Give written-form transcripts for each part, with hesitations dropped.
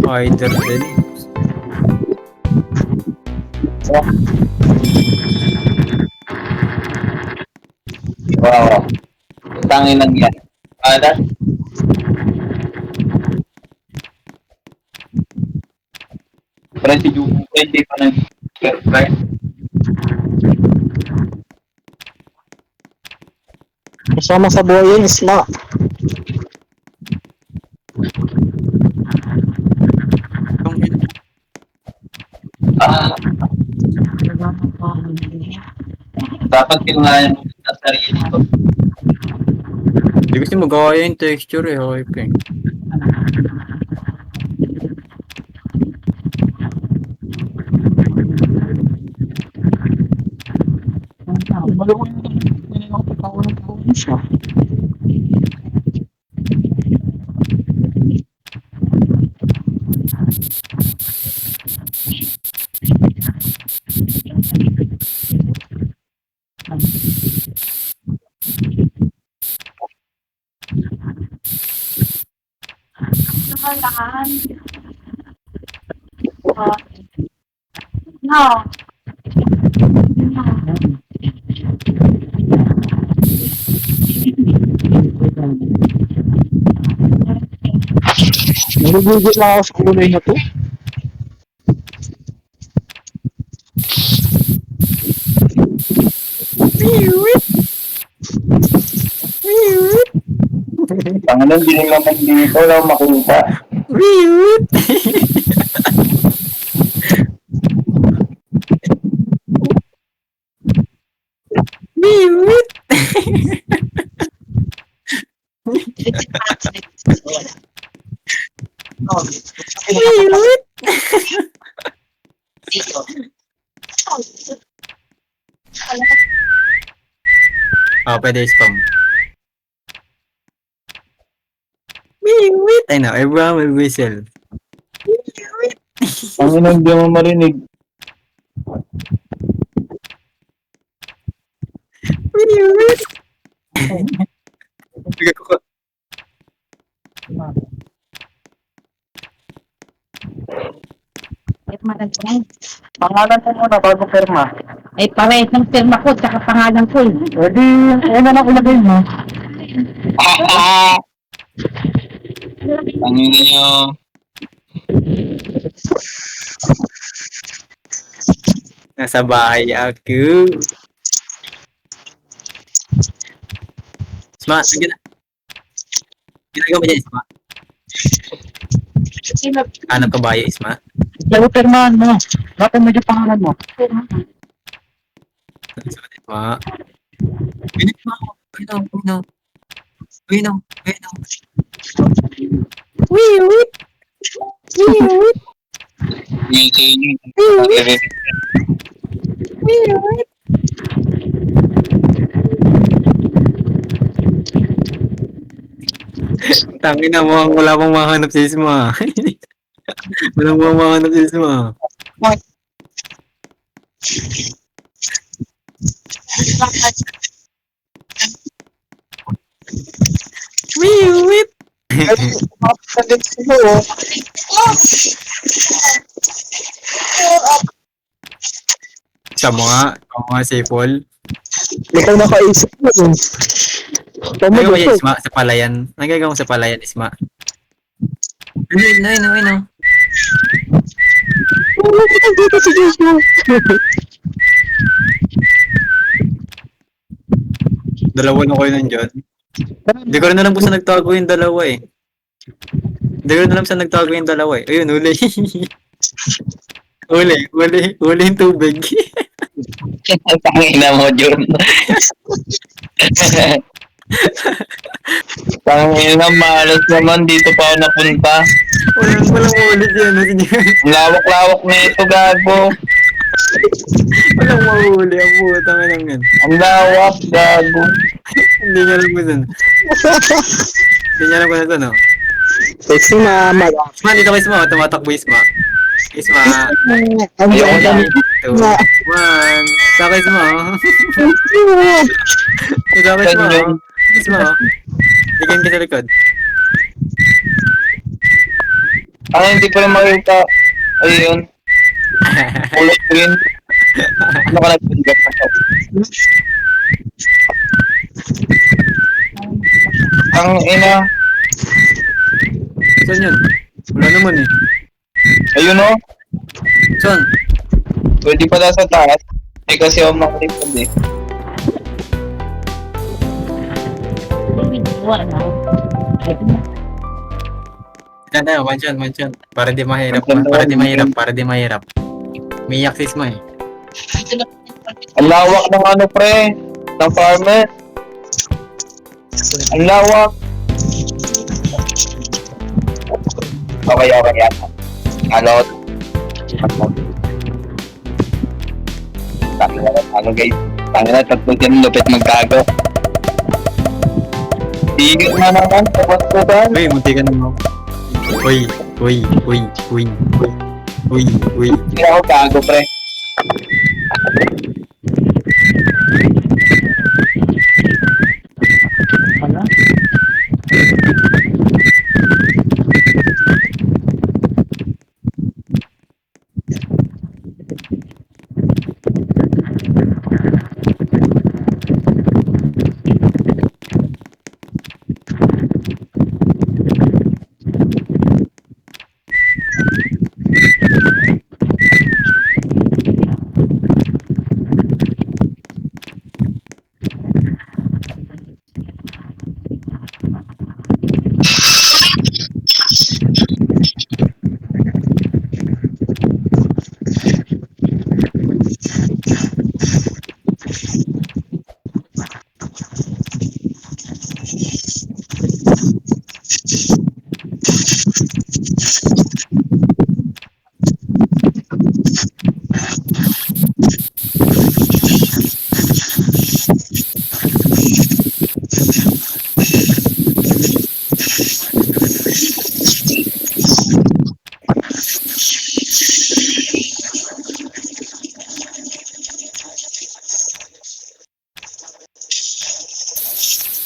Fighter din. Wow. Tangin lang yan. Ada? Parang si Jubo, hindi pa nag right? Kasama sa buhay yun, Isma. Ah, dapat kinulayan mo sa sarili ko. Hindi kasi magkakaya yung texture eh. Okay pa eh. Maluwin ito. Hindi ako pagkakuha ng tao siya. No. Nagugugit lang ako sa kulay na to. Pangalan, hindi naman dito lang makita. Weird! Weird! Weird! Pwede spam. Weird! Ay no, everyone will whistle. Ang hindi mo marinig. Weird! Pangalan mo muna bago firma. Ay, parehas ng firma ko, tsaka pangalan ko. Pwede, ayun na lang ilagay mo. Tangin niyo. Nasa bahay ako. Isma, ginagawa mo dyan, Isma? Hanap ka bahay, Isma? Bago firmahan mo. Bakit medyo pangalan mo? Isma. Pinit mo ako. Ayun. Weird! Weird! Weird! Tangin na mo, wala pang mahanap si Isma. Wala pang mahanap si Isma. Weird! Mapagod sila oh. Sa mga sipol. Ikaw nakaisip mo yun. Nagagawa mo yan, Isma, sa palayan. Nagagawa mo sa palayan, Isma. Ayun. Wala kitang dito si Joshua. Dalawa na kayo nandyan. Hindi ko rin alam kung saan nagtago yung dalawa eh. Hindi ko rin alam saan nagtago yung dalawa eh. Ayun, huli. Huli yung tubig. Tangin na mo, Jun. Tangin na, malas naman. Dito pa ako napunta. Walang ulit yan. Lawak-lawak na ito, gago. Walang mahuli. Ang puta nga lang yan. Ang lawak, gago. Hindi niya alam kung saan. Hindi niya alam kung saan, no? Kasi na Isma, dito ka Isma. Tumatakbo Isma. Isma. ang Ayoko na. 2, 1. Saka Isma. Saka Isma. Isma. Tingin ka sa likod. Ay, hindi ko rin makita. Ayun. Kulot green. Ano ka nag-bunggap na siya? Ang ina. Saan yun? Wala naman eh. Ayun o. Saan? Pwede pala sa taas. Eh kasi ako makalipad eh. Wala. Yan tayo, one shot. Para di mahirap. Para di mahirap. May access mo eh. Ang lawak ng ano pre. Ng farmer. Ang lawak. Okay yan. Ano? Ano guys? Tatlo dyan lupit magkago. Tigil na naman. Tapos ko ba? Uy, munti ka naman. Uy. Hindi ako gago pre. Wala.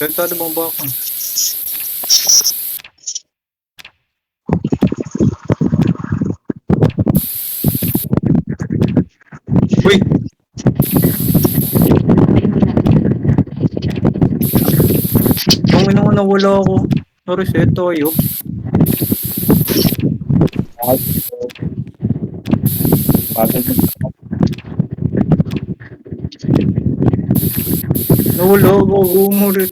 Kantado mo ba ako? Uy! Kung ina nga nawala ako. Na-reset tayo. Nawala ako. Umurit.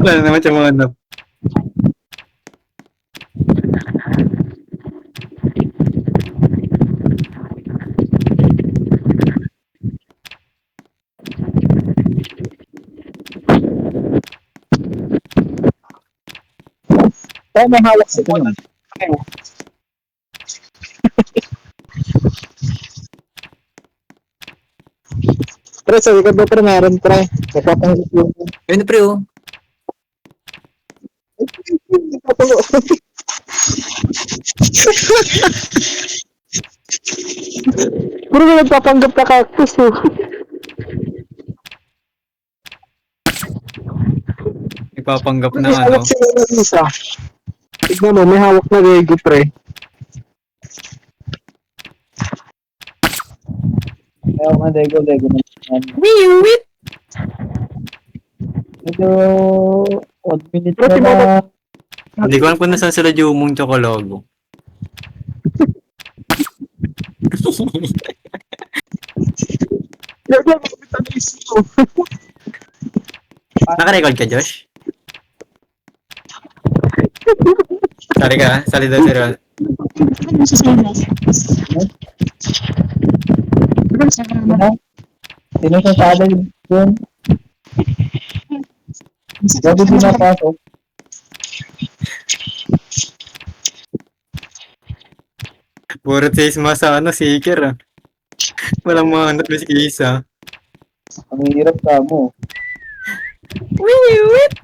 Wala na naman siya mga hanap. Oh, may hawak sa ganun. Pre, sa likod mo pre, meron pre. Napapanggit yung... Ayun na pre oh. Puro na nagpapanggap na cactus oh. Ipapanggap May na ano. hawak sila ng isa. Tignan mo, may hawak na rego pre. Ayaw nga, Lego. Wiwit! Ito, 1 minute Pre, na na. Hindi ko alam kung nasaan sila Jumong Chocologo. Lego, mapitanis mo. Naka-record ka, Josh? Sorry ka, sorry daw sir. Ano sa sama? Ano sa sama? Sino sa sala yun? Bago pinapasok. Puro sisma sa seeker ah. Walang mahanap na si Isa. Ang hirap ka mo. Wiwit!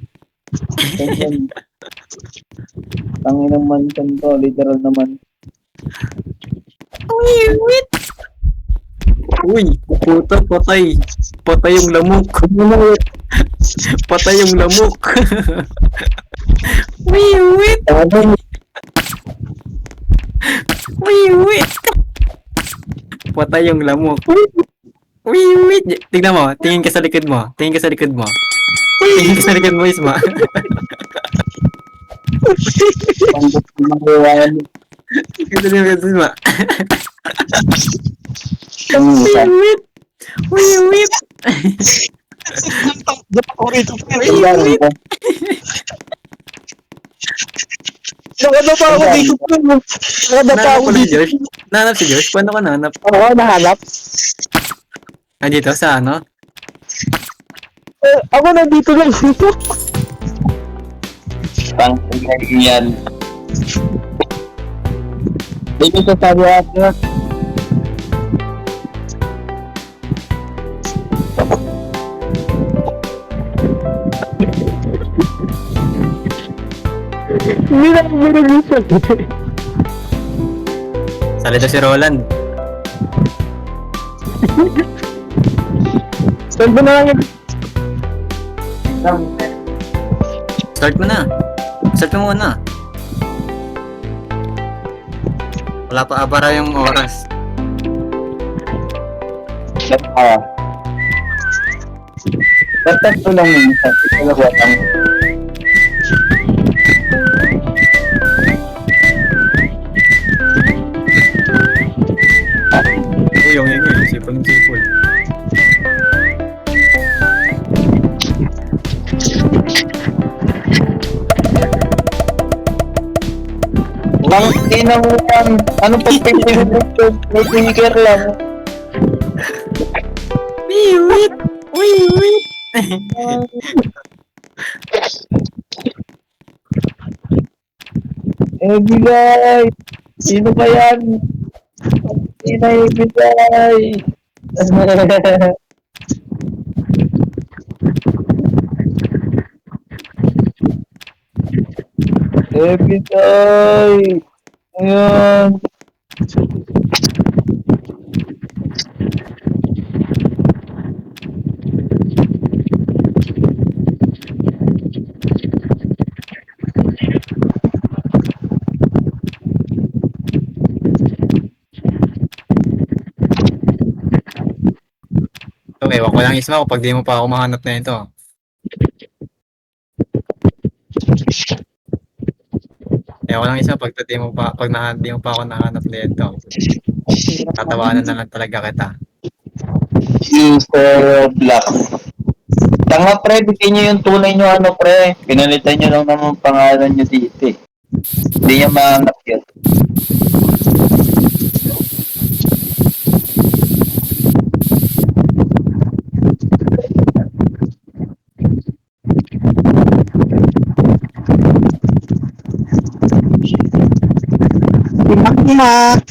Tangin ng mansion to, literal naman. Wiwit! Uy, puta, patay. Patay yung lamok. Patay yung lamok. Wiwit! Wiwit! Patay yung lamok. Wiwit! Tignan mo, tingin ka sa likod mo. Tingin ka sa likod mo. Tingin ka sa likod mo, Isma. Tingin ka sa likod mo, Isma. Wiwit! Wiwit! Dapat ako rito. Wiwit! Nakadapa ako dito. Nakadapa Nahanap ako ko si dito. Josh. Nahanap si Josh? Paano ka nahanap? Oo, nahanap. Ah, dito sa ano? Ako nandito lang dito. Tangin yan. Dito sa sala ako. Hindi na ako nag-isip. Salita si Roland. Saan ba na lang yun? Start mo na. Start mo muna. Wala pa abara yung oras. Basta ito lang yun. Ito lang watang. Uy, yung sipol ng sipol. Ang ina mo yan. Ano pag pinipinipin? May finger lang. Wiwit! Wiwit! Bigay! Sino ba yan? Sino yung bigay? Bigay! Ayan! So, ewan ko lang Isma kapag di mo pa ako mahanap na ito. Ewan ko lang Isma pag di mo pa, di mo pa ako nahanap na ito. Tatawanan na lang talaga kita. User Black. Tanga pre, bigyan nyo yung tunay nyo ano pre. Pinalitan nyo lang naman pangalan nyo dito eh. Hindi niya mahanap yun. Imak-imak.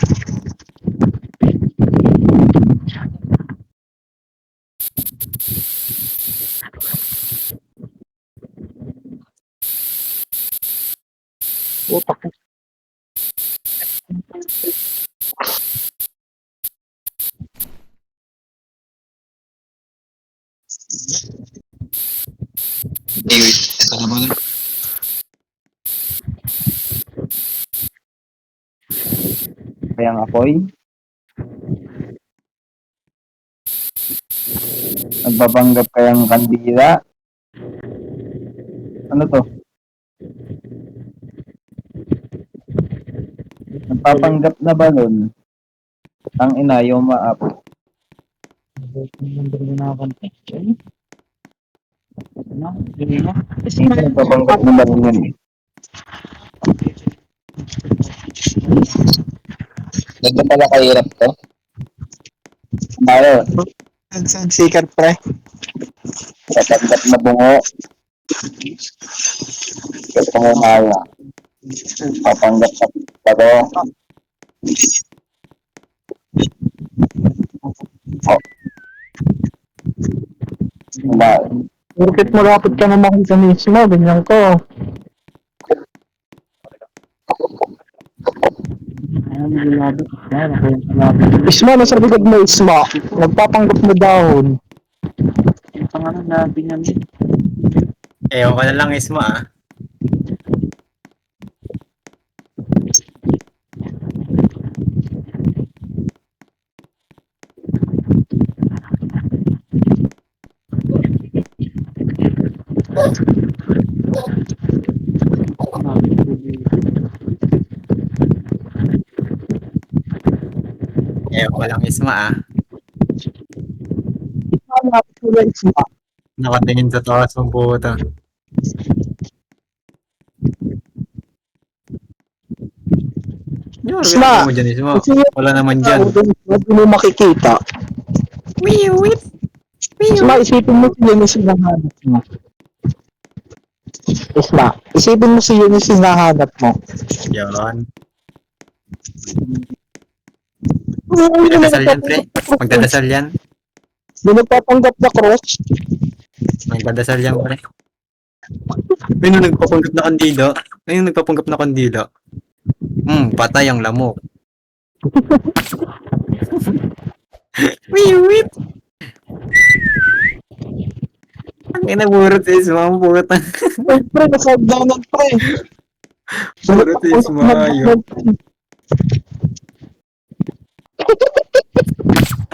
Utak. Kaya nga apoy. Nagbabanggap kayang kandila. Ano to? Nagpapanggap na balon. Ang ina yung maapo. Nagpapanggap na balon yun eh. Nagka pala kahirap to? Bayo. Saan sikat, pre? Tatanggap na bungo. Ito mo mala. Tatanggap na pado. Oh. Ba, Bakit malapit ka na makita mismo? Ganyan ko. Isma, nasa likod mo, Isma. Nagpapanggap mo dahon. Yung pangalan na Benjamin. Ewan ko na lang, Isma, ah. Ewan ko lang, Isma, ah. Isma, malapit mo na, Isma. Nakatingin sa taas ng puta. Ano Isma, ginagawa mo dyan, Isma? kasi Wala naman dyan. hindi mo makikita. Wiwit! Isma, isipin mo si Eunice yung hinahanap mo. Isma, isipin mo si Eunice yung hinahanap mo. Yan. Magdadasal yan, pre. Magdadasal yan. Yung nagpapanggap na cross, Magdadasal yan, pre. May nung nagpapanggap na kandila. May nung nagpapanggap na kandila. Patay ang lamok. Wiwit! Ang inaburot is mga puta. ay, pre, nasa-hagdanan, pre. Burot is mayo.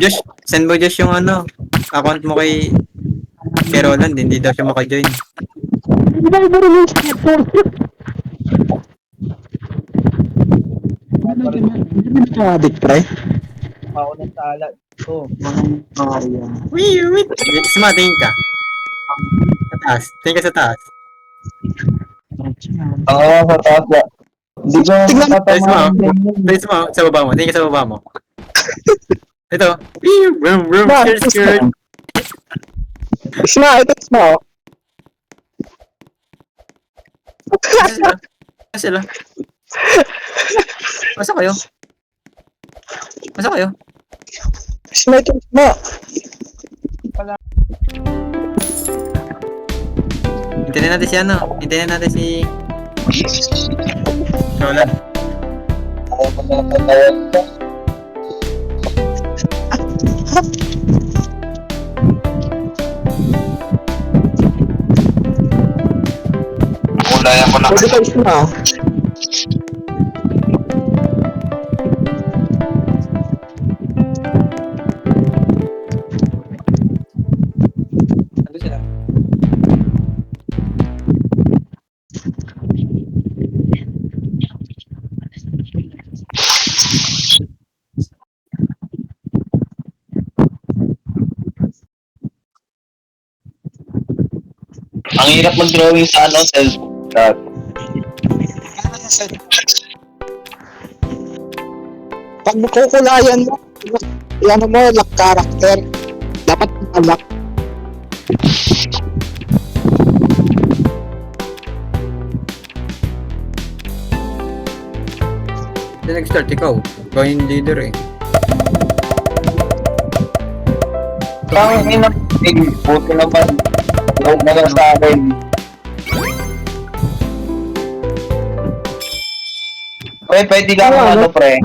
Josh, send mo Josh yung ano, account mo kay Roland, hindi daw siya maka-join. Hindi ba iba rin yung skateboard? Hindi ba adik, pre? ako ng tala. Oh. Wiwit! Isma, tingin ka. Sa taas. Tingin ka sa taas. Oo, sa taas na. Hindi ko Tignan mo. matatamaan. Isma, sa baba mo. Tingin ka sa baba mo. Ito. Vroom, vroom, Isma, skirt, skirt. Isma, ito, Isma, oh. Asa sila? Masa kayo? Masa kayo? Isma, ito, Isma. Hintayin natin si ano? Hintayin natin si Roland. Ako ko natatawag ka. Ulayan ko na Pwede ka, Isma. Ano sila? Ang hirap mag-drawing sa ano, cellphone. Pag kukulayan mo, ano mo, lock character. Dapat lock. Hindi nag-start ikaw. Ikaw yung leader eh. Ang hirap, buti naman. Huwag na lang sa akin. Pre, pwede ka ano, pre.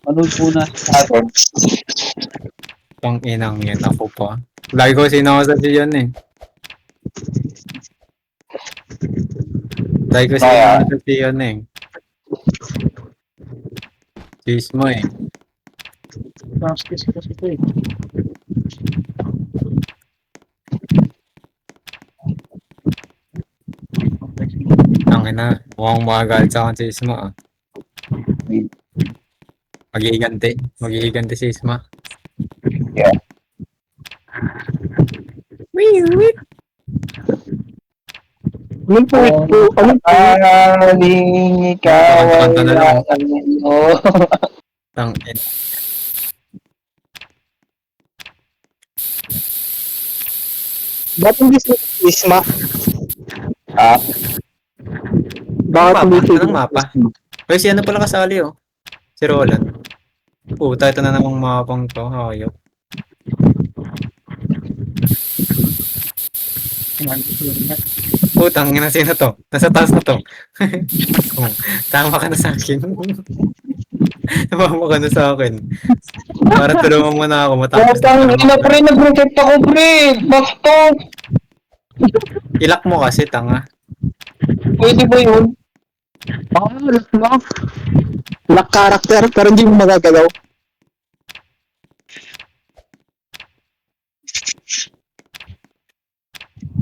Manood po na sa atin. Pang inang yan ako pa. Lagi ko sinakasal si yan eh. Lagi ko sinakasal si yan eh. Cheese mo eh. Basket kasi ito eh. Ang ina. Mukhang makagalit sa akin si Isma ah. Maghihiganti. Maghihiganti si Isma. Yeah. Wiwit! Anong po ito? Anong po? Aling ikaw Kanta na lang. Oh. Tang in. Ba't hindi si Isma? Ah, Bakit Anong hindi mapa? si Anong mapa? Uy, si ano pala kasali oh. Si Roland. Puta, ito na namang mapang to. Hayop. Putang ina, sino to? Nasa taas na to. Oh, tama ka na sa akin. Tama ka na sa akin. Para tulungan mo na ako matapos na putang ina pre, nag-rotate ako pre! Basto! Ilak mo kasi, tanga. Pwede ba yun? lock. Lock character, pero hindi mo magagalaw.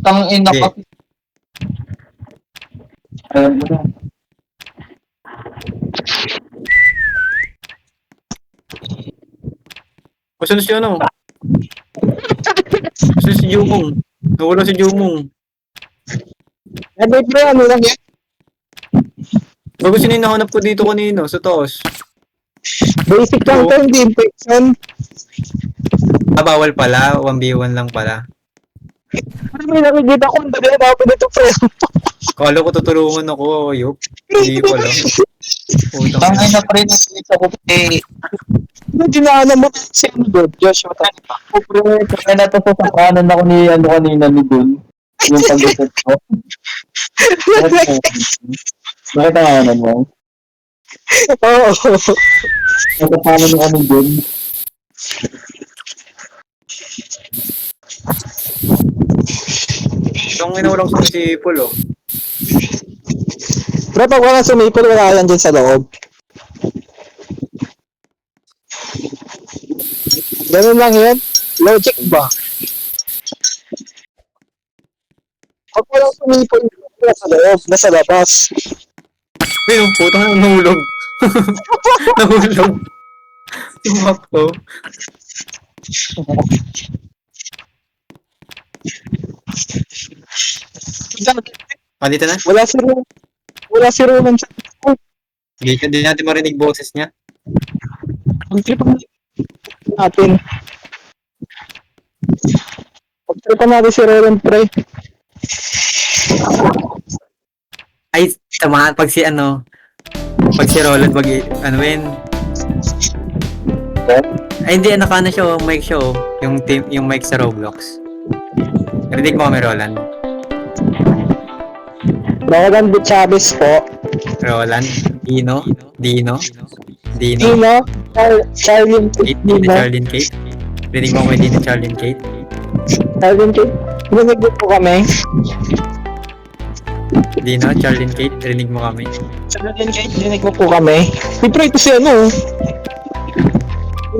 Tang ina Hindi. ka. Alam mo na. Gusto si ano? Gusto si Jumong. Nawala si Jumong. Ano pre, ano lang yan? Bago sininahanap ko dito kanino, sa taas. Basic lang Oo. to, hindi infection. Ah, bawal pala. 1v1 lang pala. Ano may nakikita ko, ang dali na ako dito pre. Kala ko tutulungan ako, ayop. Hindi pala. Putang Tang ina. ina pre, nag-rotate ako pre. Ano dinaanan mo si ano doon? Joshua tayo. Ako pre, kaya natasasakanan ako ni ano kanina ni Dun. Yung pag-rotate ko. Bakit ang mo? Oo. Natapanan mo kami Dun. Itong ina walang sumisipol, oh. Pero pag wala sumipol, wala yan dyan sa loob. Ganun lang yan. Logic ba? Pag wala sumipol, wala sa loob, nasa labas. Ayun, putang ina, nahulog. Nahulog. Tumakbo. Ah, dito na? Wala si Roman. Wala si Roman sa loob. Hindi natin marinig boses niya. Ang tripan natin. Pag-tripan natin si Roman, pre. Ay, tama, pag si Roland, ano yun? Ay, hindi, naka siya, mic siya, oh. Yung mic sa Roblox. Rinig mo kami, Roland. Roman de Chavez po. Roland, Dino, Dino, Charlie, Dino, Dino, Charlene Kate. Rinig mo kami, Dino, Charlene Kate. Charlie, rinig po kami. Dino, Charlene Kate, rinig mo kami. Charlie, rinig mo po kami. Siyempre, ito si ano.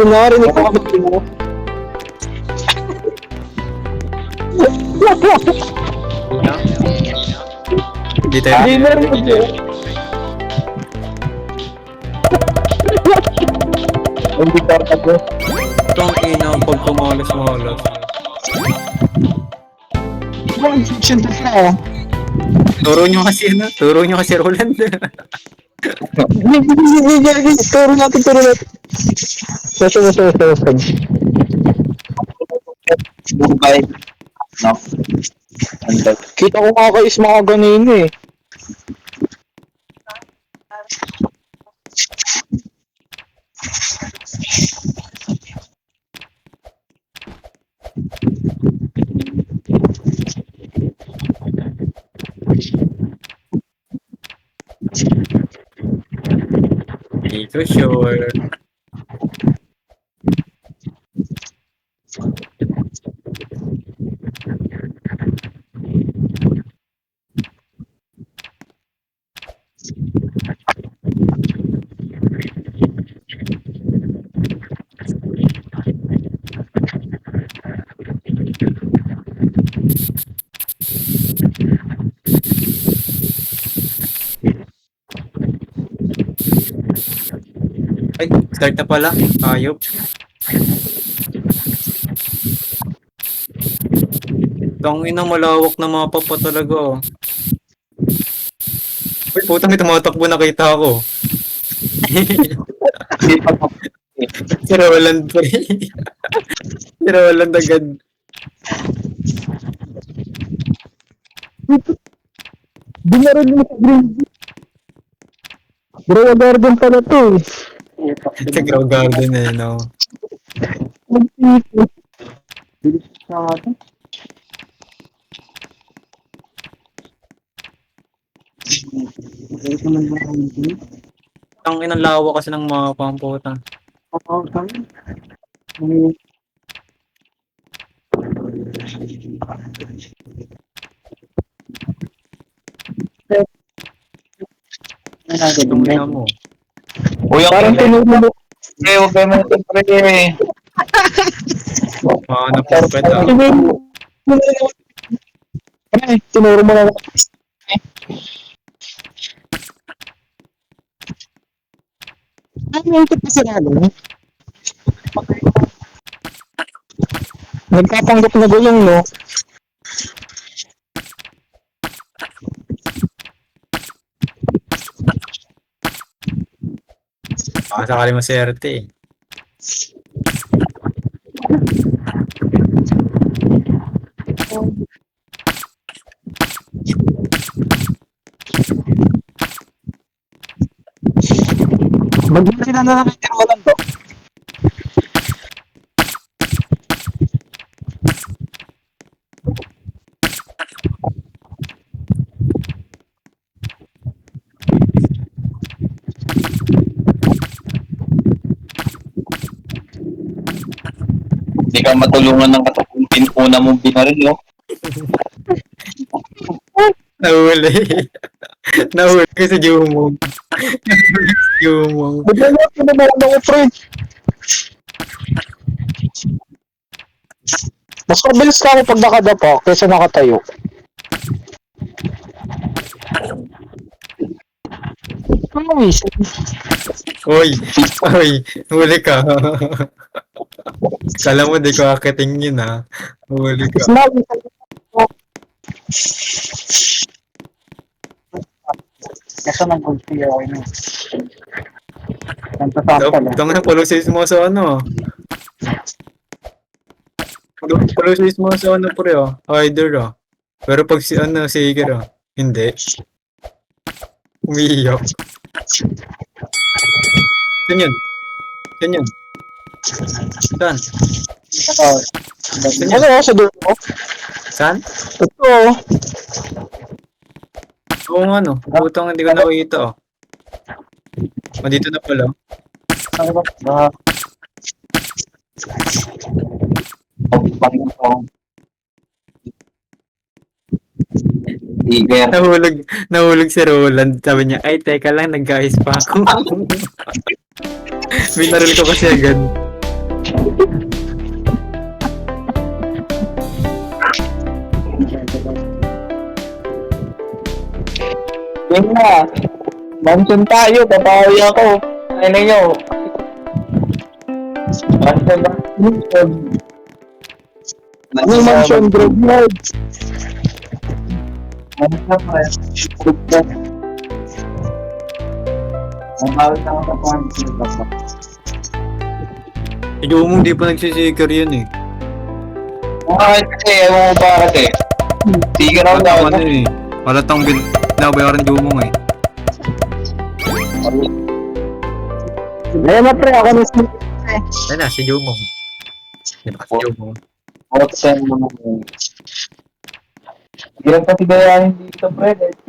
Rinig po kami. Dino? Dito Hindi yun. na rin po. Hindi ka ako. Itong ina, pag kumalas-malas. Ibang infection to siya. Turo nyo kasi Roland. Turo natin. Sorry. Bukay. No. Andal. Kita ko nga kayo mga ganun eh. Hindi ko sure. Ay, start na pala. Ayop. Tangina, malawak na mapa pa talaga, oh. Uy, putang, may tumatakbo, nakita ko. Hindi pa ako. Si Roland pa eh. Si Roland agad. Binaral mo sa green. Bro, garden pala to eh. Sa Grow Garden eh, no? Bilis sa atin. Ito naman ba hindi? Ang inang lawa kasi ng mga pamputa. Oo, kami. Ano natin? Itong ina mo. Uy, ang Parang pre, tinuro mo. huwag kayo mga pre. Mahanap ng pet ah. Tinuro mo na. Ano ito pa sila, no? Nagkapanggap na gulong, no? Baka sakali maserte eh. Magmula sila na lang yung walang to. Hindi ka matulungan ng una mong binaril, no? Nahuli. Nahuli ko sa Jumong. Nahuli ko sa Jumong. Magmula sila na lang ako, pre. Mas mabilis ka ako pag nakadapa kaysa nakatayo. Ano isip? Uy, uy, huli ka. Kala mo di ko akiting yun ha. Huli ka. Mas mabilis Kasi nag-ulti ako yun. Nagtasample Ito nga pulusis mo sa ano. Pulusis mo sa ano pre oh. Either oh. Pero pag si ano, si Iger oh. Hindi. Umiiyak. Saan yun? Saan yun? Saan? Saan yun? Ano sa dulo? Saan? Ito. Oo nga no. Butang hindi ko nakikita oh. O dito na pala. Iger. Nahulog si Roland. Sabi niya, ay teka lang, nag-guys pa ako. Binaril ko kasi agad. Yun na. Mansion tayo, babawi ako. Ano nyo? Mansion na. Ano mansion graveyard? Mansion pa. Mabawi na ako sa pansin. Si Jumong di pa nagsisikir yun eh. Bakit kasi, ewan mo bakit eh. Sige raw daw. Palatang ano eh. Palatang binabayaran Jumong eh. Ayun na pre, ako na si... Ayun na, si Jumong. Di ba si Jumong? Otsen mo naman. Hirap kasi gayahin dito, pre. Let's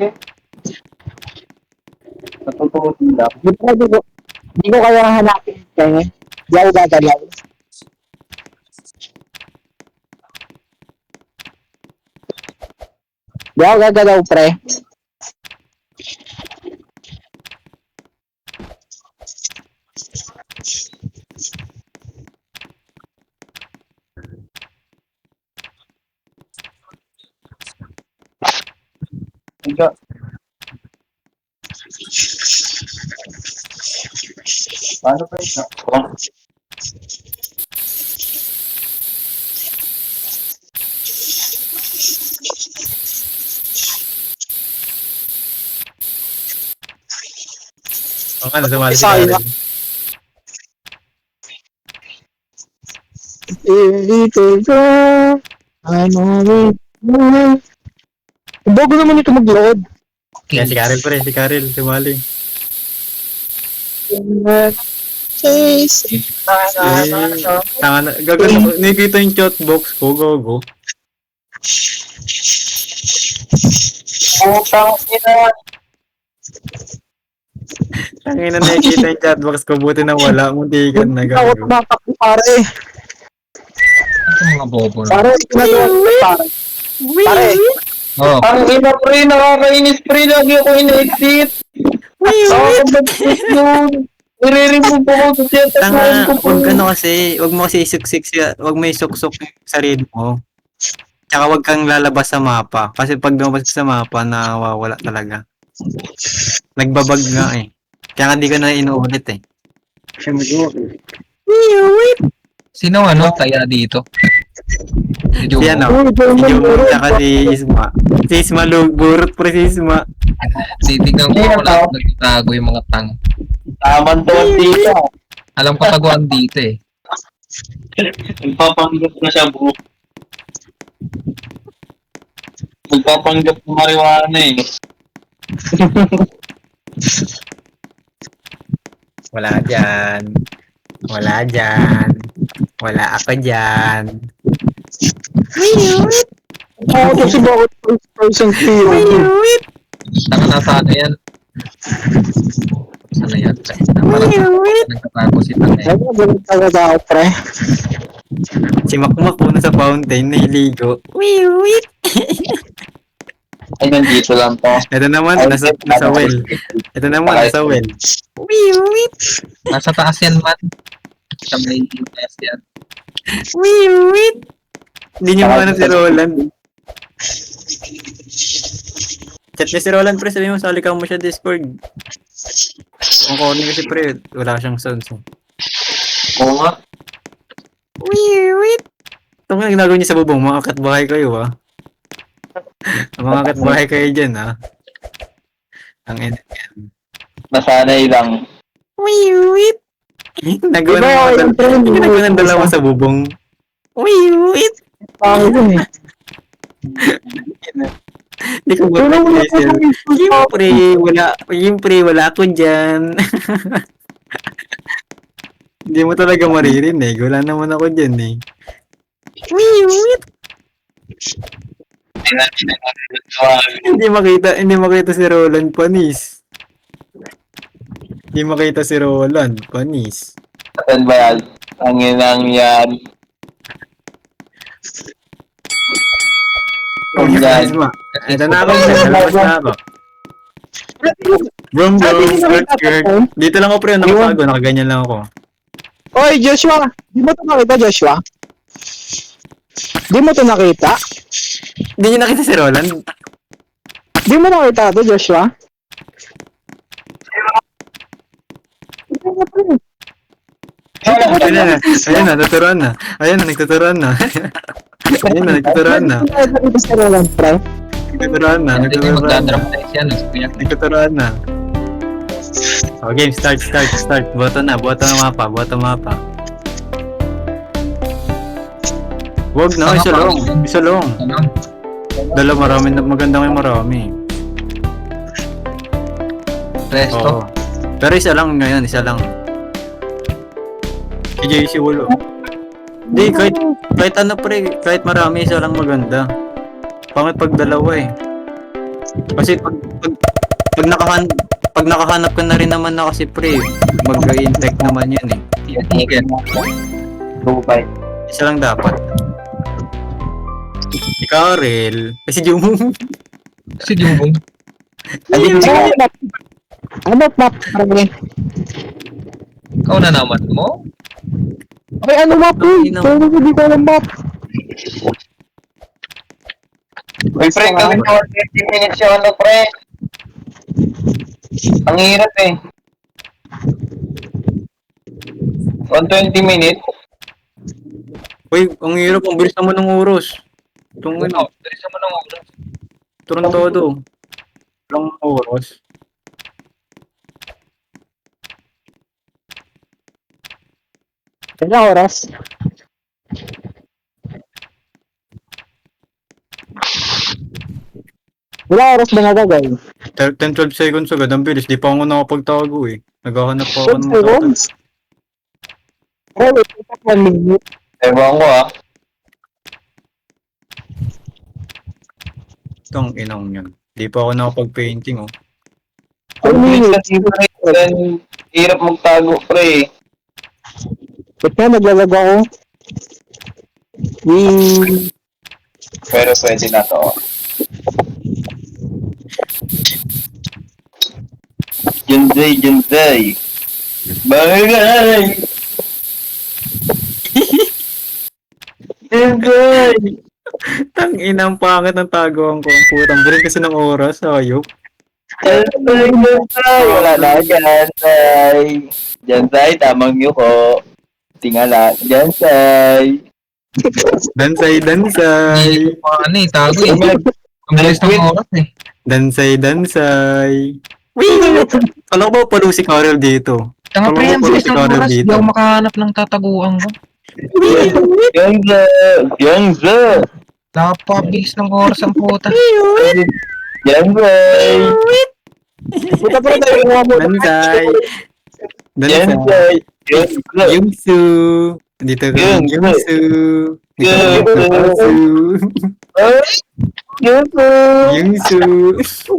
Natutuwa sila. Hindi ko kaya hanapin kaya. Di ako gagalaw. Di ako gagalaw, pre. Ika. Paano pa ito? Ang ano, sumali si Sayang. Karen. Little girl, I'm always Bago naman ito mag-load. Kaya si Karel pre, si Karel, si Wally. Chase. Tanga na, gagano, nakikita yung chat box ko, go. Putang ina. Tangin na nakikita yung chat box ko, buti na wala, muntikan na Ako gago. tumatakbo pare. Ito mga bobo na. Pare, ginagawa ko pare. Pare, Oh, Ang ina pre, nakakainis pre, lagi ako in-exit. Nakakabagsit yun. I-remove ako sa chat Tanga, ko wag pre. wag mo kasi isuksik siya, wag mo isuksok yung sarili mo. Tsaka wag kang lalabas sa mapa. Kasi pag lumabas ka sa mapa, nawawala talaga. Nagbabag nga eh. Kaya nga di ko na inuulit eh. Siya mag-uwi. sino kaya dito? Si Si Jubo. ano? uy, Si German Jumbo, bro. tsaka si Isma. Si Isma, burot pre si Isma. Titignan ko kung wala nagtatago yung mga tang. Taman to ang tita. Alam ko taguan dito eh. Nagpapanggap na siya bro. Nagpapanggap ng marijuana eh. Wala dyan. Wala dyan. Wala ako dyan. Ako kasi bakit first person POV? Taka nasa ano yan? Sana yan? Parang nagtatago si Tang eh. Ay, ganun talaga ako, pre. Si Makmak po sa fountain, nahiligo. Ay, nandito lang to. Ito naman, nasa well. Ito naman, nasa well. Nasa taas yan man. Sa may taas yan. Hindi niyo mo si Roland. Chat niya si Roland, pre. Sabi mo, sali ka mo siya Discord. Ang corny kasi, pre. Wala siyang sounds. Oo nga. Ito nga ginagawa niya sa bubong. Mga katbahay kayo, ah. Mga katbahay kayo dyan, ah. Ang ina. Nasanay lang. Nagawa Diba, ng mga yung pre, ginagawa ng dalawa sa bubong. Pangit yun eh. Hindi ko ba Wala, wala, Hazel? Siyempre, wala ako dyan. Hindi mo talaga maririnig. Wala naman ako dyan eh. Hindi makita si Roland Panis. Hindi makita si Roland Panis. Saan ba yan? Ang inang yan. Oh, Yan. Isma. Ito na ako. Lalabas na ako. Brum, skirt. Dito lang ako pre. Nakatago. Nakaganyan lang ako. Oy, Joshua! Di mo ito nakita, Joshua? Di mo ito nakita? Hindi niyo nakita si Roland? Di mo nakita ito, Joshua? Ayun na. Ayun na. Natuturuan na. Ayun na. Nagtuturuan na. Ayun na. Nagtuturuan na. Nakita sa Roland, pre. Nagtuturuan na. Hindi Nagtuturuan na. magdadramatize yan. Nagsipiyak. Nagtuturuan na. Oh, game. Start. Boto na mapa. Wag na. Isa long. Ano? Marami na. Maganda may marami. Resto? Oo. Pero isa lang ngayon. Isa lang. Si JC Wolo. Hindi, kahit ano pre, kahit marami, isa lang maganda. Pangit pag dalawa eh. Kasi pag nakahanap ka na rin naman na kasi pre, mag-infect naman yun eh. Ticket. Dubai. Isa lang dapat. Si Karel, si Jumong. Si Jumbo. Ano map, pre? Ikaw na naman mo? Ay, ano map, pre? Pero hindi ko alam map. Uy, pre, gawin mo 20 minutes yung ano, pre. Ang hirap eh. 120 minutes? Uy, ang hirap, ang bilis naman ng oras. Itong ano, Dari sa manong oras. turun todo. Walang oras. Kaya oras. Wala oras ba nagagay? 10-12 seconds agad, ang bilis. Di pa ako nakapagtago eh. Naghahanap pa ako 12 ng seconds? Oh, wait, 1 minute. Ewan ko ah. Itong inang yun. Di pa ako nakapag-painting oh. Ang 1 bilis minute. kasi pre. Then, hirap magtago pre. Ba't nga naglalag ako? Pero pwede na to. Junzay. Bagay! Junzay! Tang inang pangit ng taguan ko. Ang putang bilis kasi ng oras. Ayop. Junzay! Wala na, Junzay. Junzay, tamang yuko. Tingala, Junzay. Dansay. Ano eh, tago eh. Ang bilis ng oras eh. Dansay. Kala ko ba palo si Carol dito? Tanga pre, ang bilis ng Carol oras. Di dito. ako makahanap ng tataguan ko. Junzay! Napabilis ng oras ang puta. Junzay! Puta pa rin tayo mga mo. Dansay. Junzay! Yungsu. Dito ka. Yung- Yungsu. Yung- Yungsu.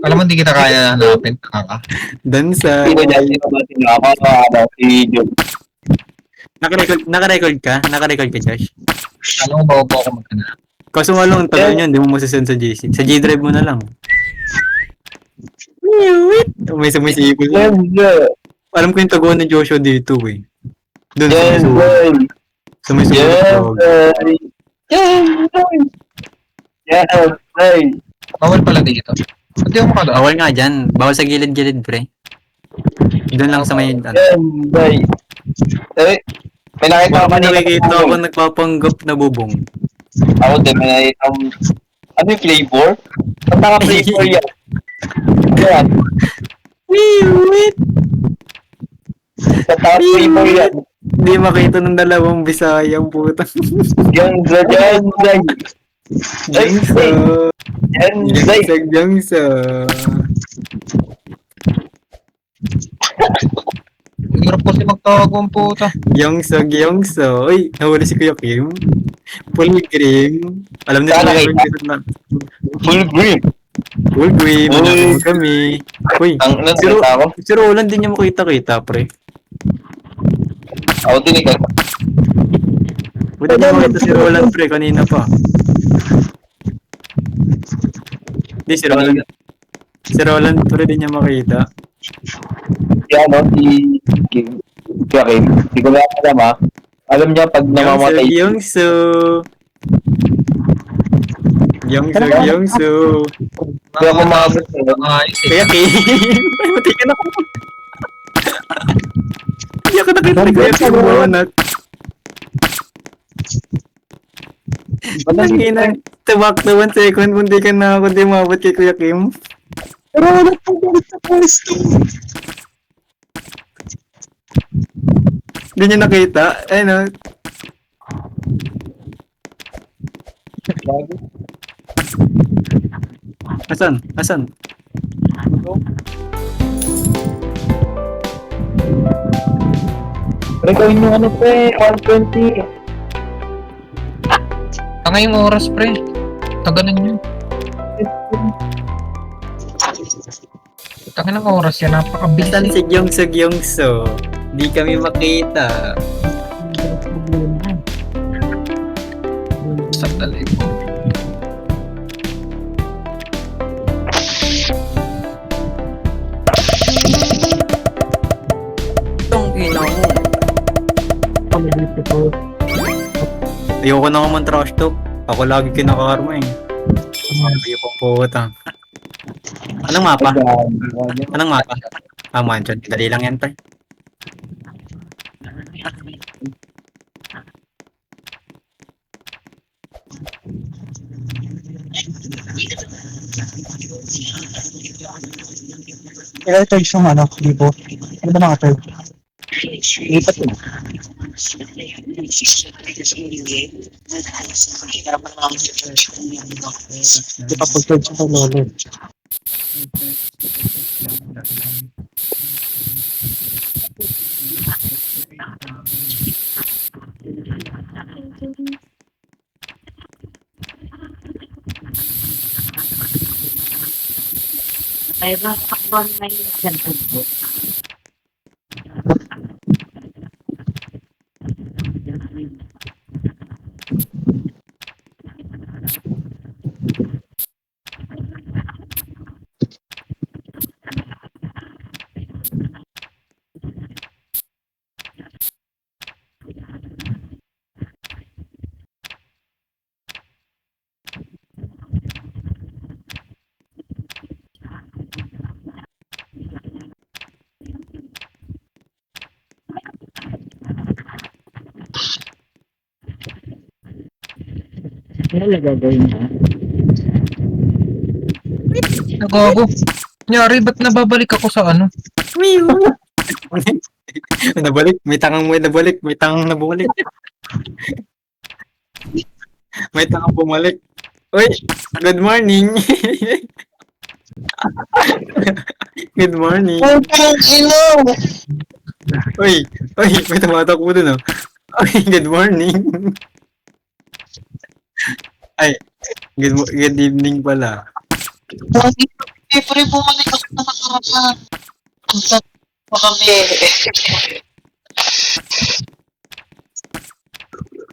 Alam mo, hindi kita kaya hanapin. Kaka. Dansay. Sino dyan yung ako si Jun. Naka-record ka? Naka-record ka, Josh? Alam mo, bago po ako maghanap. Kaso nga lang, tagal yun, hindi mo masasend sa GC. Sa G-Drive mo na lang. May sumisipol. Alam ko yung taguan ni Joshua dito eh. Doon sa may suwag. Sa may suwag. Bawal pala dito. Hindi ako makadaan. Bawal nga dyan. Bawal sa gilid-gilid, pre. Doon lang sa may... Ano. May nakita ko Baka kanina. nakikita ako nagpapanggap na bubong. Ako din, may nakita ko. Ano yung flavor? Ba't naka-flavor yan? Yan. Ba't naka-flavor yan? Hindi makita ng dalawang Bisayang puta. Yan, Jangsa. Jangsa. Ang hirap kasi magtago ang puta. Yongsa. Uy, nahuli si Kuya Kim. Full cream. Alam niyo Sana Kuya kita. Kim na. Full green. Full cream. Uy. Hanapin mo kami. Uy, Ang si nakita ko. si Roland din niya makita-kita, pre. Ako din ikaw. Buti niya makita si Roland, pre, kanina pa. Hindi, si Roland. Si Roland, pre, din niya makita. Yan, no? Si Kim. Kaya Kim. Hindi ko lang alam, ha? Alam niya pag namamatay. Yongsu. Kaya kumabot sa'yo. Ayos eh. Kaya Kim. Ay, mati ka na ako. Hindi ako nakita ni Kuya Kim bumanat. Ang ina, tabak na 1 second kung di ka na ako di mabot kay Kuya Kim. Pero wala pa balik sa pwesto. Hindi niya nakita. Ano? Asan? Pero gawin yung ano, pre. 120. Tanga yung oras pre. Tagalan yun. Tanga ng oras yan. Napakabilis. Asan si Gyeongso? Di kami makita. Sandali ko. Itong ina mo. Kami dito. Ayoko na nga man trash talk. Ako lagi kinakarma eh. Ayoko po utang. Anong mapa? Anong mapa? Mansion. Dali lang yan, pre. Kaya ito yung ano, libo. Ano ba naka-third? Lipat yun. Di pa pag-third siya lolo. Ay, ba, takbuhan na yung sentence ko. Ano na gagawin mo? Nagago. Nyari, ba't nababalik ako sa ano? Nabalik, may tangang nabalik, may tangang nabalik. May tangang bumalik. Uy, good morning. Good morning. Uy, may tumatakbo dun oh. Uy, good morning. Ay, good evening pala. Pre, bumalik ako na nakaraan. Pa kami.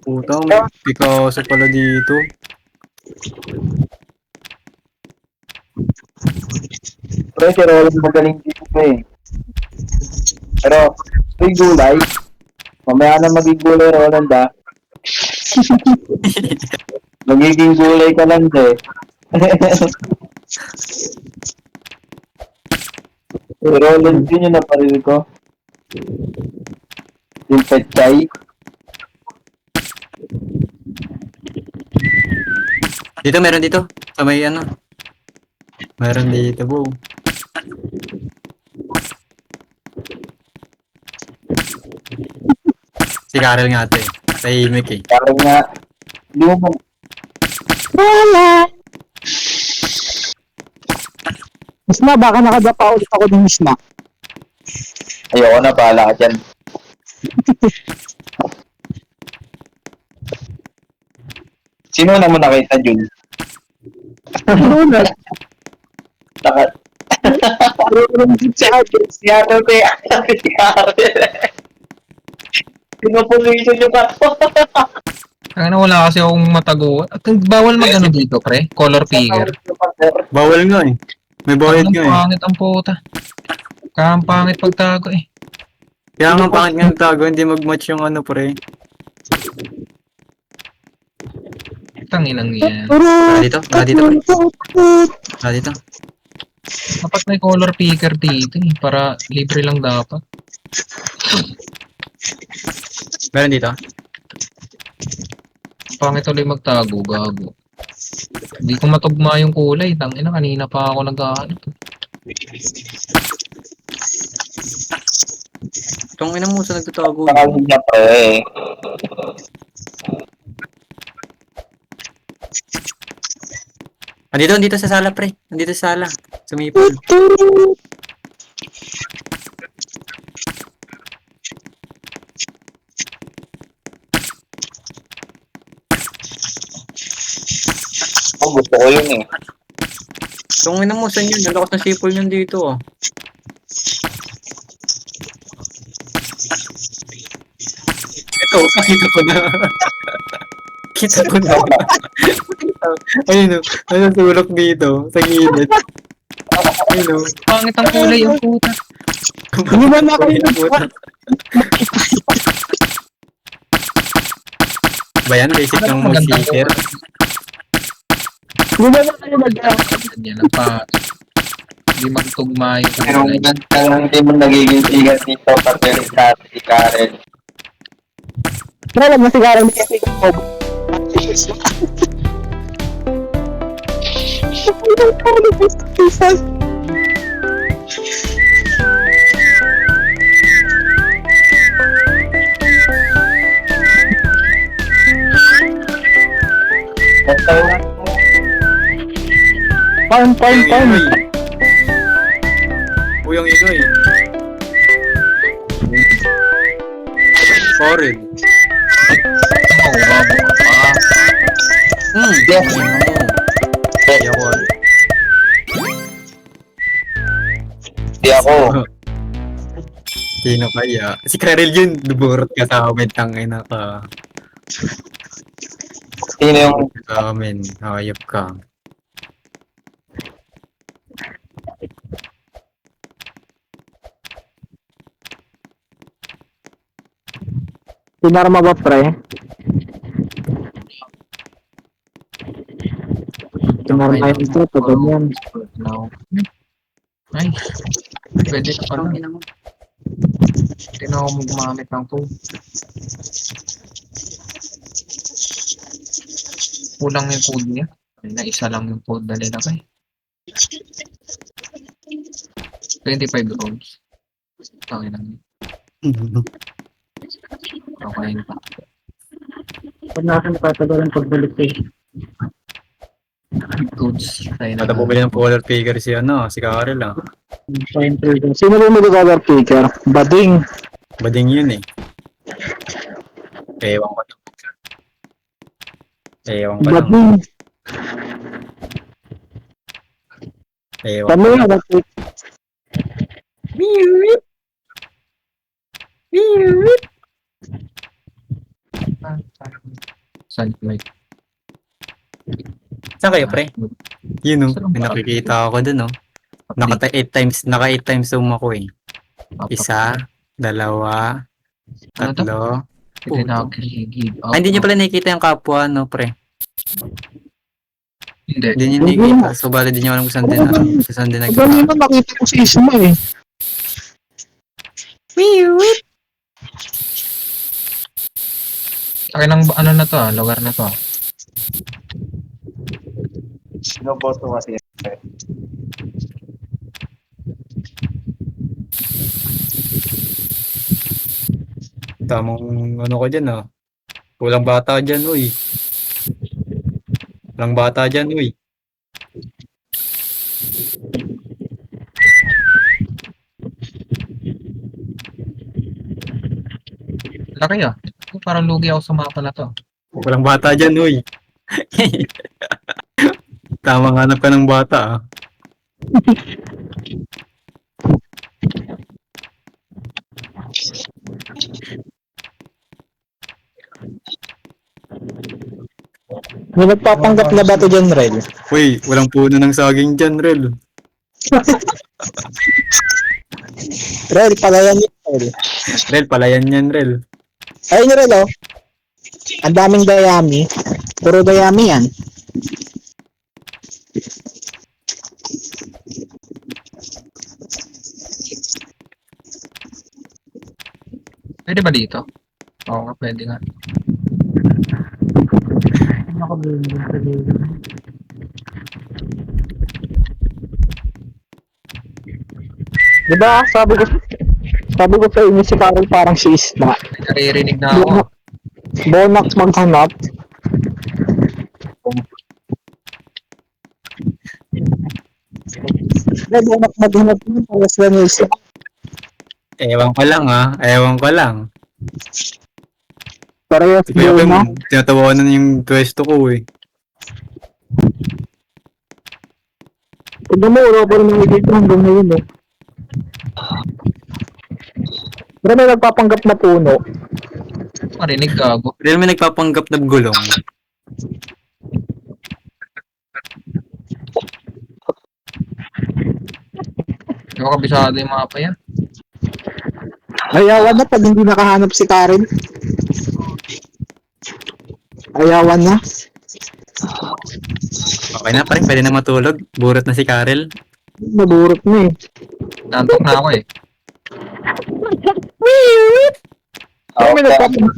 Puta, may Picasso pala dito. Pre, si Roland magaling dito eh. Pero, may gulay. Mamaya na maging gulay, Roland ah. Magiging gulay ka lang eh. Roland din yung naparinig ko. Yung petchay. Dito, meron dito. Sa may ano. Meron dito, bro. Si Karel nga ito eh. Tahimik eh. Parang nga, hindi mo Wala. Misma, baka nakadapa ulit ako ng Misma. ayoko na, bahala ka dyan. Sino na mo nakita, Jun? Ano na? Saka, Si Adel. si Ate, si Ate. Pinupulitin yung ako. Kaya na wala kasi akong matago. At bawal mag ano dito, pre? Color picker. Bawal nga eh. May bayad Ang nga eh. pangit ang puta. Kaya ang pangit pagtago eh. Kaya nga pangit nga tago, hindi mag-match yung ano pre. Tanginang yan. Dito pre. Dito. Dapat may color picker dito eh. Para libre lang dapat. Meron dito. Pangit ulit magtago, gago. Hindi ko matugma yung kulay. Tangina, kanina pa ako nag-aanap. Itong ina mo sa nagtatago. Saka niya, pre. Dito sa sala pre. Nandito sa sala. Sumipol. Oh, gusto ko yun eh. Itong ina mo, saan yun? Nalakas na sipol yun dito oh. Ito, nakita ko na. Kita ko na. Ayun o, ano sulok dito, sa gilid. Ayun o. Pangit ang kulay, ang puta. Hindi ba nakita? Ba yan? Basic ng Magandang musiker. Hindi ba nakita? Yan ang pa. Hindi magtugma yung Pero kulay. hindi mo nagiging sigat dito pati si Karen. Pero alam mo, sigara ni kasi ko. Farm. Uy, yung Inoy. Sorry. Magugago ka pa. Yes. Hindi ako. Di ako. Sino kaya? Si Karel yun. Duburot ka sa amin. Tangina ka. Sino yung... Sa amin. Hayop ka. Pinarma ba, pre? Pinarma yung ito, pag ganyan. Now. Nice. Pwede ka pala. Hindi na ako gumamit ng to. Kulang yung code niya. Na isa lang yung code na nilagay. 25 rolls. Tangin lang. Okay pa. Kung nasan patagalan pagbalik eh. Codes. Tayo na. Mata bumili ng polar figure si Karel ah. Sino bumili color picker? Bading. Bading yun eh. Ewan ko. Ewan ko lang. Bading. Ewan Kami ko nga, lang. bakit? Sunlight. Saan kayo pre? Yun oh. May nakikita ako dun oh. Naka 8 times zoom ako eh. Isa, dalawa, tatlo. Hindi na ako give up. Ay, hindi nyo pala nakikita yung kapwa no pre. Hindi. Hindi nyo nakikita. So bali din nyo alam kung saan din Ang gano'n na nakita ko si Isma eh. Akin ang ano na to lugar na to. Sino boto kasi? Tamang ano ko dyan ah. Kulang bata dyan uy. Kulang bata dyan uy. Laki ah. Parang lugi ako sa mapa na to. Kulang bata dyan uy. Tamang hanap ka ng bata ah. May nagpapanggap na ba ito dyan, Rel? Uy, walang puno ng saging dyan, Rel. Rel, palayan yun, Rel. Rel, palayan yan, Rel. Ayun, Rel, oh. Ang daming dayami. Puro dayami yan. Pwede ba dito? Oo nga, pwede nga. Ako bilhin sa dito. Diba, sabi ko sa inyo si Carol parang si Isma. Naririnig na ako. Bonak maghanap. Bonak maghanap yun, palas na ni Isma. Ewan ko lang ah. Ewan ko lang. Parehas Si Kuya yun na. Pem, tinatawanan yung pwesto ko eh. Tignan mo, wala pa rin nakikita hanggang ngayon eh. Pero may nagpapanggap na puno. Marinig gago. Real may nagpapanggap na gulong. Hindi ko kabisado yung mapa yan. Ayawan na pag hindi nakahanap si Karen. Ayawan na. Okay na pa rin, pwede na matulog. Burot na si Karel. Naburot na eh. Nantok na ako eh. Pero may nagpapanggap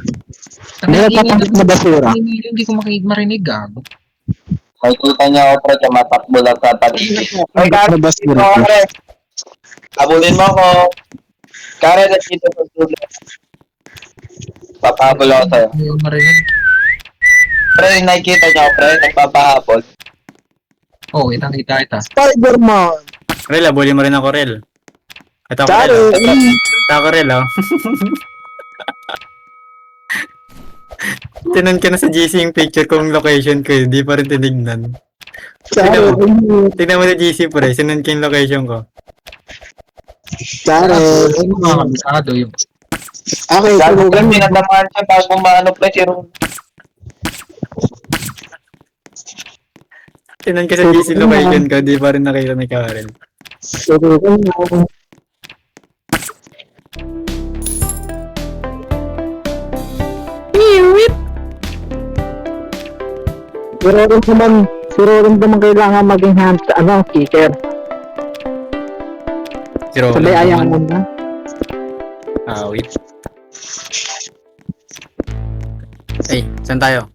may nagpapanggap na basura. Hindi ko marinig gago. Makikita niya ako pre, tumatakbo lang sa tabi. Ay, Karen, Na basura. Karen. Abulin mo ako. Karen, nandito sa studio. Papahabol ako sa'yo. Hindi ko marinig. Pre, nakikita niyo ako pre, nagpapahabol. Oo, kitang-kita kita. Spider-Man. Rel, abuli mo rin ako, Rel. At ako Chare, rin, Ako rin, oh. Tinan ka na sa GC yung picture kong location ko, di pa rin tinignan. chare, Tignan mo sa GC pre, sinan ko yung location ko. chare. Mga kabisado yung Okay, Gago tulugan ka, mo. pinatamaan siya bago maano pre, si Ron. Tinan ka sa GC location ko, di pa rin nakita ni Karen. Tulugan mo. Si Rorin naman kailangan maging kicker. Pero, Sabay ayaw mo na. wait. Ay, saan tayo?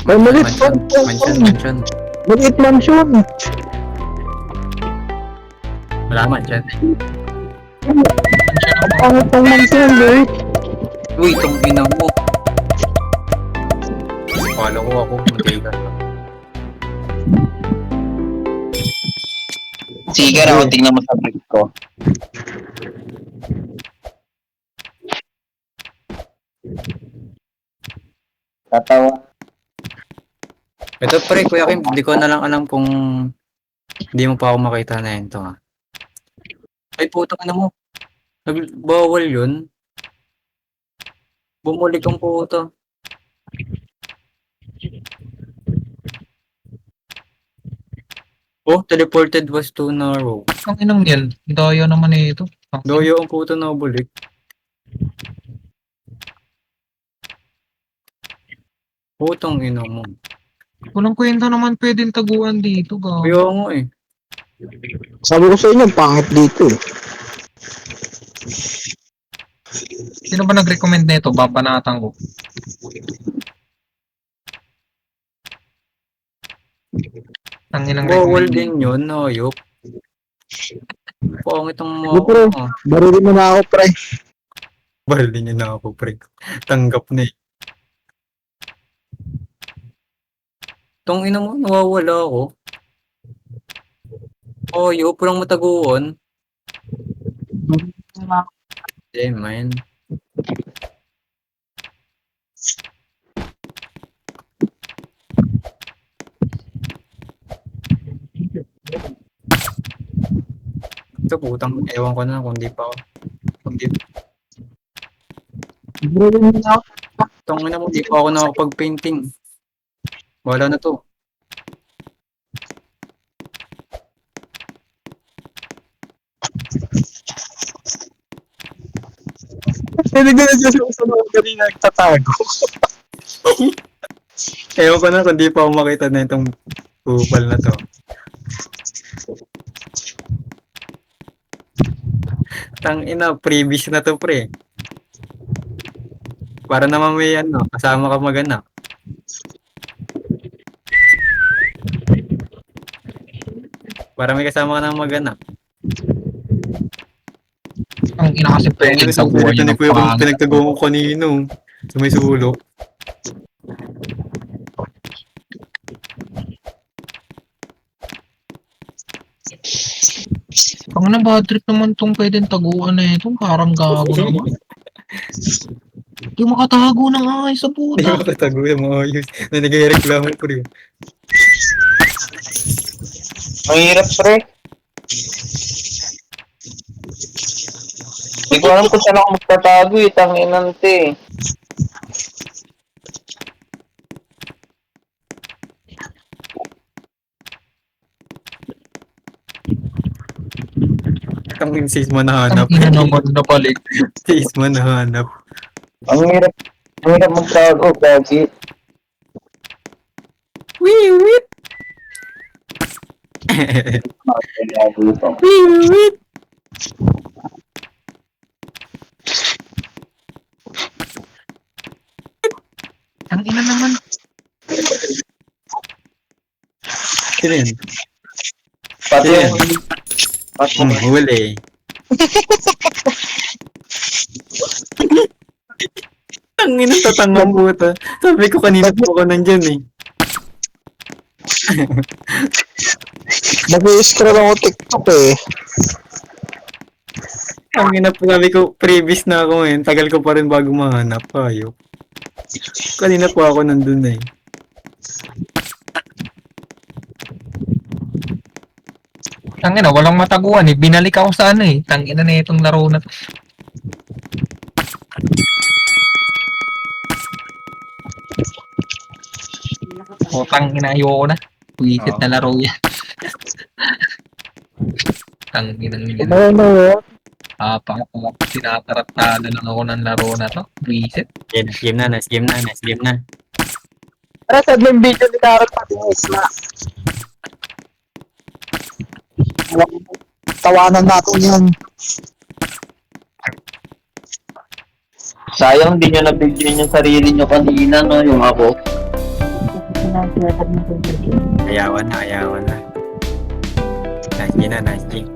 May maliit Mansion. Maliit mansion. Wala mansion. Ang pangit ng mansion, eh. Uy, itong ina mo. Kala ko ako, mantika. Sige na, tingnan mo sa brief ko. Tatawa. Ito pre, Kuya Kim, hindi ko na lang alam kung hindi mo pa ako makita na yun to ha. Ay, putang ina mo. Bawal yun. Bumalik ang puta. Oh, teleported was to narrow. ang inang yan. Daya naman eh ito. Doyo ang puta na balik. Putang ina mo. Walang kwenta naman pwedeng taguan dito, gago. Kaya nga eh. Sabi ko sa inyo, pangit dito. Sino ba nag-recommend nito? Babanatan ko. Ang inang Bawal recommend. din yun, hayop. Pangit ang Di, pre. Barilin mo na ako, pre. Bahal din yun na ako, pre. Tanggap na eh. Tong ina mo, nawawala ako. Hayop, walang mataguan. Damn, man. Ito putang, ewan ko na kung di pa ako. Kung di, Barilin mo na ako. tong ina mo, di pa ako nakapag-painting. Wala na to. Hindi ko na siya susunod kanina nagtatago. Ewan ko na kung di pa ako makita na itong kupal na to. Tang ina, previous na to pre. Para naman may ano, kasama ka mag-anak. Para may kasama ka nang mag-anak. Ang ina kasi pwedeng taguan yun ng pangit. Pinagtaguan ko kanino. Sa may sulok. Ang na bad trip naman tong pwedeng taguan na ito. Parang gago naman. Hindi makatago ng ayos sa Hindi puta. mo katago yung mga ayos. Na nagreklamo pre. Mahirap, pre. Hindi ko alam kung saan ako magtatago eh, tanginante eh. Ang sis mo Ang nahanap. ina naman na balik. Sis mo nahanap. Ang hirap magtago, Gagi. Wee wee. Wee wee. Ang ina naman. Sino yun? Pati Yan. yung... Pati yung... Huli. Ang ina tatangang puta. Sabi ko kanina po ako nandyan eh. Nag-i-scroll ako TikTok eh. Ang ina po sabi ko, previous na ako ngayon. Tagal ko pa rin bago mahanap. Ayok. Kanina po ako nandun eh. Tangina, walang mataguan eh. Binalik ako sa ano eh. Tangina na itong laro na to. O tangina, ayoko na. Wisit na laro yan. Tangina yan. Ano, Tinataratado lang ako ng laro na to. Wisit. Game na, nice game na, nice game na. Pero sa yung video ni Darren Patinis na. Tawanan natin yan. Sayang di nyo nabigyan yung sarili nyo kanina, no? Yung ako. Ayawan na. Nice game na, nice game.